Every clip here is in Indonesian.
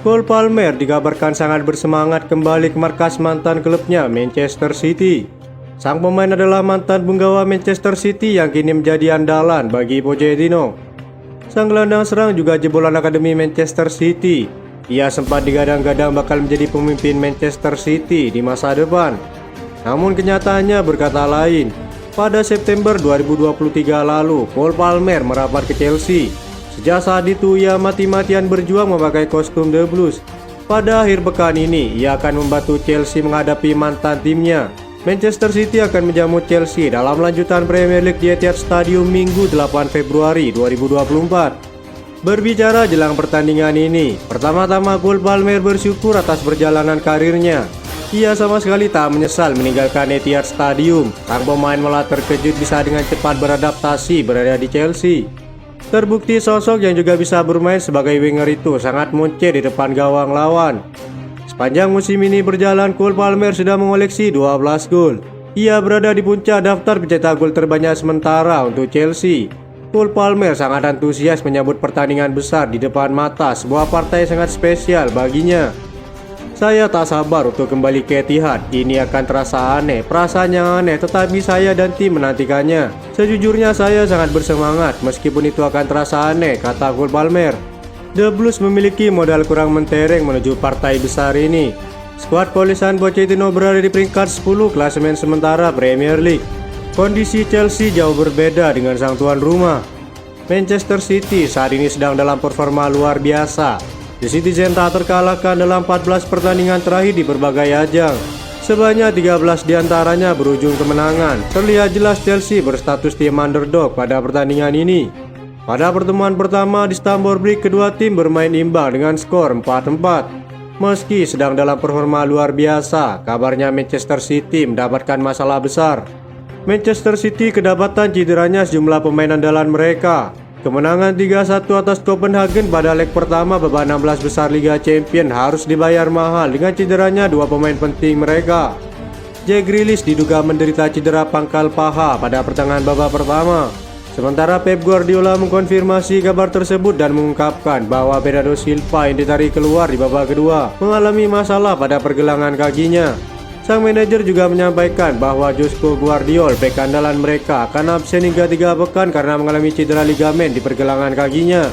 Cole Palmer dikabarkan sangat bersemangat kembali ke markas mantan klubnya Manchester City. Sang pemain adalah mantan punggawa Manchester City yang kini menjadi andalan bagi Pochettino. Sang gelandang serang juga jebolan akademi Manchester City. Ia sempat digadang-gadang bakal menjadi pemimpin Manchester City di masa depan. Namun kenyataannya berkata lain. Pada September 2023 lalu, Cole Palmer merapat ke Chelsea. Sejak saat itu ia mati-matian berjuang memakai kostum The Blues. Pada akhir pekan ini ia akan membantu Chelsea menghadapi mantan timnya. Manchester City akan menjamu Chelsea dalam lanjutan Premier League di Etihad Stadium Minggu 8 Februari 2024. Berbicara jelang pertandingan ini, pertama-tama Cole Palmer bersyukur atas perjalanan karirnya. Ia sama sekali tak menyesal meninggalkan Etihad Stadium. Sang pemain malah terkejut bisa dengan cepat beradaptasi berada di Chelsea. Terbukti sosok yang juga bisa bermain sebagai winger itu sangat moncer di depan gawang lawan. Sepanjang musim ini berjalan, Cole Palmer sudah mengoleksi 12 gol. Ia berada di puncak daftar pencetak gol terbanyak sementara untuk Chelsea. Cole Palmer sangat antusias menyambut pertandingan besar di depan mata, sebuah partai sangat spesial baginya. Saya tak sabar untuk kembali ke Etihad. Ini akan terasa aneh, perasaan yang aneh, tetapi saya dan tim menantikannya. Sejujurnya saya sangat bersemangat, meskipun itu akan terasa aneh, kata Cole Palmer. The Blues memiliki modal kurang mentereng menuju partai besar ini. Skuad Polisan Pochettino berada di peringkat 10 klasemen sementara Premier League. Kondisi Chelsea jauh berbeda dengan sang tuan rumah. Manchester City saat ini sedang dalam performa luar biasa. The Citizen tak terkalahkan dalam 14 pertandingan terakhir di berbagai ajang. Sebanyak 13 diantaranya berujung kemenangan. Terlihat jelas Chelsea berstatus tim underdog pada pertandingan ini. Pada pertemuan pertama di Stamford Bridge, kedua tim bermain imbang dengan skor 4-4. Meski sedang dalam performa luar biasa, kabarnya Manchester City mendapatkan masalah besar. Manchester City kedapatan cederanya sejumlah pemain andalan mereka. Kemenangan 3-1 atas Copenhagen pada leg pertama babak 16 besar Liga Champions harus dibayar mahal dengan cederanya dua pemain penting mereka. Jack Grealish diduga menderita cedera pangkal paha pada pertengahan babak pertama. Sementara Pep Guardiola mengkonfirmasi kabar tersebut dan mengungkapkan bahwa Bernardo Silva yang ditarik keluar di babak kedua mengalami masalah pada pergelangan kakinya. Sang manajer juga menyampaikan bahwa Josko Gvardiol, bek andalan mereka, akan absen hingga 3 pekan karena mengalami cedera ligamen di pergelangan kakinya.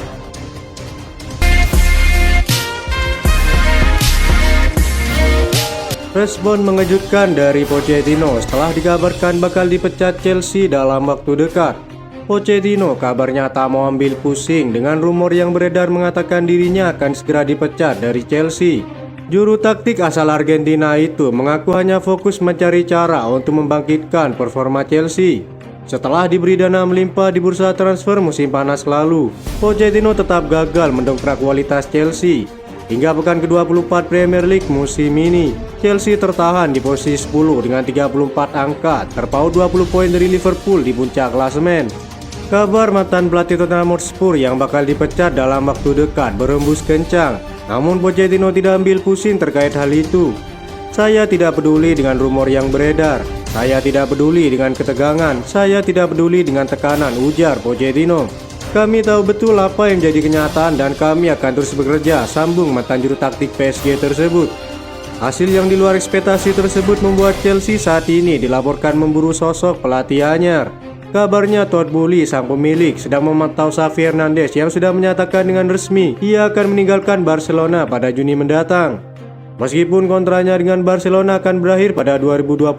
Respon mengejutkan dari Pochettino setelah dikabarkan bakal dipecat Chelsea dalam waktu dekat. Pochettino kabarnya tak mau ambil pusing dengan rumor yang beredar mengatakan dirinya akan segera dipecat dari Chelsea. Juru taktik asal Argentina itu mengaku hanya fokus mencari cara untuk membangkitkan performa Chelsea. Setelah diberi dana melimpah di bursa transfer musim panas lalu, Pochettino tetap gagal mendongkrak kualitas Chelsea. Hingga pekan ke-24 Premier League musim ini, Chelsea tertahan di posisi 10 dengan 34 angka, terpaut 20 poin dari Liverpool di puncak klasemen. Kabar mantan pelatih Tottenham Hotspur yang bakal dipecat dalam waktu dekat berembus kencang. Namun Pochettino tidak ambil pusing terkait hal itu. Saya tidak peduli dengan rumor yang beredar. Saya tidak peduli dengan ketegangan. Saya tidak peduli dengan tekanan, ujar Pochettino. Kami tahu betul apa yang jadi kenyataan dan kami akan terus bekerja, sambung mantan juru taktik PSG tersebut. Hasil yang di luar ekspektasi tersebut membuat Chelsea saat ini dilaporkan memburu sosok pelatih anyar. Kabarnya Todd Boehly, sang pemilik, sedang memantau Xavi Hernandez yang sudah menyatakan dengan resmi ia akan meninggalkan Barcelona pada Juni mendatang. Meskipun kontraknya dengan Barcelona akan berakhir pada 2025,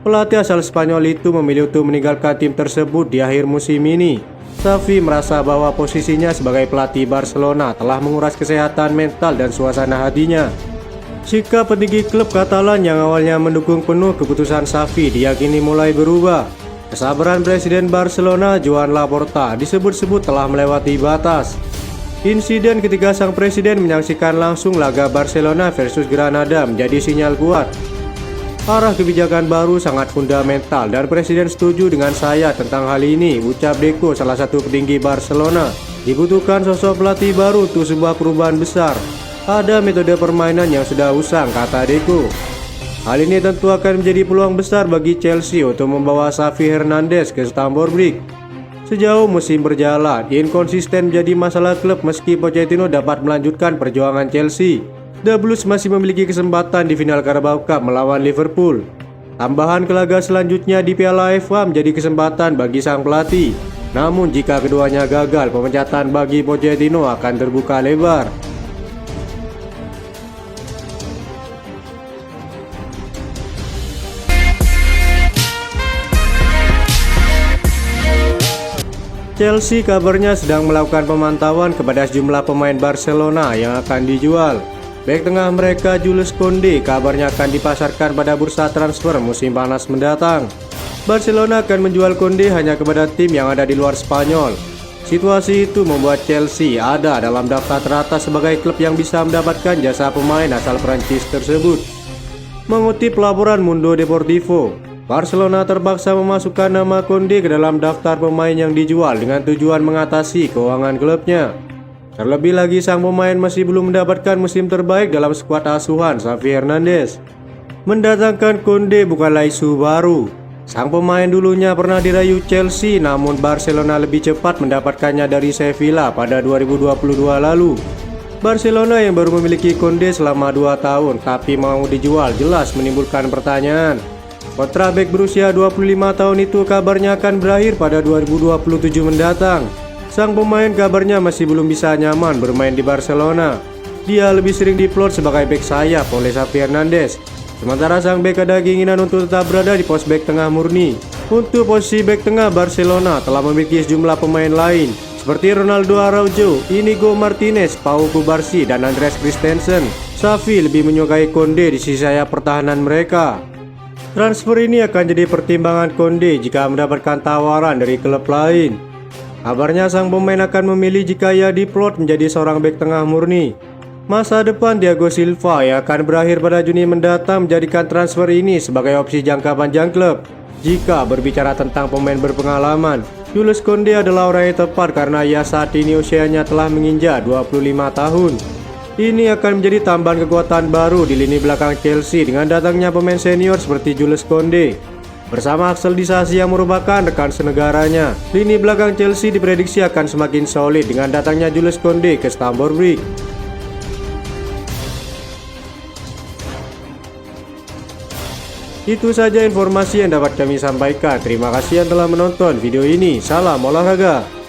pelatih asal Spanyol itu memilih untuk meninggalkan tim tersebut di akhir musim ini. Xavi merasa bahwa posisinya sebagai pelatih Barcelona telah menguras kesehatan mental dan suasana hatinya. Sikap petinggi klub Katalan yang awalnya mendukung penuh keputusan Xavi diyakini mulai berubah. Kesabaran Presiden Barcelona Joan Laporta disebut-sebut telah melewati batas. Insiden ketika sang presiden menyaksikan langsung laga Barcelona versus Granada menjadi sinyal kuat. Arah kebijakan baru sangat fundamental dan presiden setuju dengan saya tentang hal ini, ucap Deco, salah satu petinggi Barcelona. Dibutuhkan sosok pelatih baru untuk sebuah perubahan besar. Ada metode permainan yang sudah usang, kata Deco. Hal ini tentu akan menjadi peluang besar bagi Chelsea untuk membawa Xavi Hernandez ke Stamford Bridge. Sejauh musim berjalan, inkonsisten menjadi masalah klub meski Pochettino dapat melanjutkan perjuangan Chelsea. The Blues masih memiliki kesempatan di final Carabao Cup melawan Liverpool. Tambahan ke laga selanjutnya di Piala FA menjadi kesempatan bagi sang pelatih. Namun jika keduanya gagal, pemecatan bagi Pochettino akan terbuka lebar. Chelsea kabarnya sedang melakukan pemantauan kepada sejumlah pemain Barcelona yang akan dijual. Bek tengah mereka Jules Koundé kabarnya akan dipasarkan pada bursa transfer musim panas mendatang. Barcelona akan menjual Koundé hanya kepada tim yang ada di luar Spanyol. Situasi itu membuat Chelsea ada dalam daftar teratas sebagai klub yang bisa mendapatkan jasa pemain asal Prancis tersebut. Mengutip laporan Mundo Deportivo, Barcelona terpaksa memasukkan nama Koundé ke dalam daftar pemain yang dijual dengan tujuan mengatasi keuangan klubnya. Terlebih lagi sang pemain masih belum mendapatkan musim terbaik dalam skuad asuhan Xavi Hernandez. Mendatangkan Koundé bukanlah isu baru. Sang pemain dulunya pernah dirayu Chelsea, namun Barcelona lebih cepat mendapatkannya dari Sevilla pada 2022 lalu. Barcelona yang baru memiliki Koundé selama 2 tahun tapi mau dijual jelas menimbulkan pertanyaan. Kontrak bek berusia 25 tahun itu kabarnya akan berakhir pada 2027 mendatang. Sang pemain kabarnya masih belum bisa nyaman bermain di Barcelona. Dia lebih sering diplot sebagai bek sayap oleh Xavi Hernandez. Sementara sang bek ada keinginan untuk tetap berada di pos bek tengah murni. Untuk posisi bek tengah, Barcelona telah memiliki sejumlah pemain lain seperti Ronaldo Araujo, Inigo Martinez, Pau Cubarsí, dan Andreas Christensen. Xavi lebih menyukai Koundé di sisi sayap pertahanan mereka. Transfer ini akan jadi pertimbangan Koundé jika mendapatkan tawaran dari klub lain. Kabarnya sang pemain akan memilih jika ia diplot menjadi seorang bek tengah murni. Masa depan Thiago Silva yang akan berakhir pada Juni mendatang menjadikan transfer ini sebagai opsi jangka panjang klub. Jika berbicara tentang pemain berpengalaman, Jules Koundé adalah orang yang tepat karena ia saat ini usianya telah menginjak 25 tahun. Ini akan menjadi tambahan kekuatan baru di lini belakang Chelsea dengan datangnya pemain senior seperti Jules Koundé. Bersama Axel Disasi yang merupakan rekan senegaranya, lini belakang Chelsea diprediksi akan semakin solid dengan datangnya Jules Koundé ke Stamford Bridge. Itu saja informasi yang dapat kami sampaikan. Terima kasih yang telah menonton video ini. Salam olahraga.